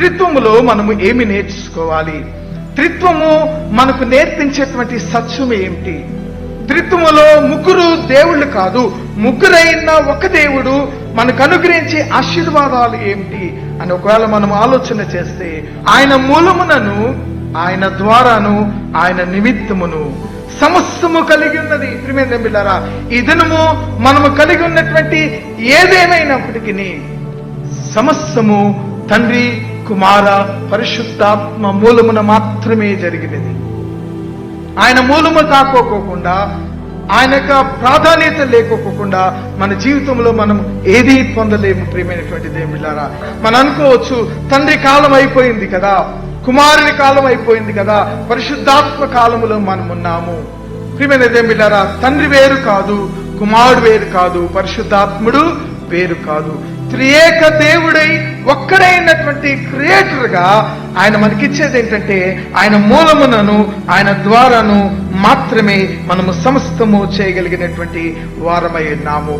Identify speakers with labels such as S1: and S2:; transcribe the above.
S1: త్రిత్వములో మనము ఏమి నేర్చుకోవాలి? త్రిత్వము మనకు నేర్పించేటువంటి సత్యం ఏమిటి? త్రిత్వములో ముగ్గురు దేవుళ్ళు కాదు, ముగ్గురైన ఒక దేవుడు మనకు అనుగ్రహించే ఆశీర్వాదాలు ఏమిటి అని ఒకవేళ మనం ఆలోచన చేస్తే, ఆయన మూలమునను, ఆయన ద్వారాను, ఆయన నిమిత్తమును సమస్తము కలిగి ఉన్నది. ప్రియమైన బిడ్డలారా, ఈ దినము మనము కలిగి ఉన్నటువంటి ఏదేమైనప్పటికీ సమస్తము తండ్రి, కుమార, పరిశుద్ధాత్మ మూలమున మాత్రమే జరిగినది. ఆయన మూలము కాకోకుండా, ఆయన యొక్క ప్రాధాన్యత లేకోకుండా మన జీవితంలో మనం ఏదీ పొందలేము. ప్రియమైనటువంటి దేవుళ్ళారా, మనం అనుకోవచ్చు తండ్రి కాలం అయిపోయింది కదా, కుమారుని కాలం అయిపోయింది కదా, పరిశుద్ధాత్మ కాలములో మనం ఉన్నాము. ప్రియమైన దేవుళ్ళారా, తండ్రి వేరు కాదు, కుమారుడు వేరు కాదు, పరిశుద్ధాత్ముడు వేరు కాదు. త్రియేక దేవుడై ఒక్కడైనటువంటి క్రియేటర్ గా ఆయన మనకిచ్చేది ఏంటంటే, ఆయన మూలమునను, ఆయన ద్వారాను మాత్రమే మనము సమస్తము చేయగలిగినటువంటి వారమై ఉన్నాము.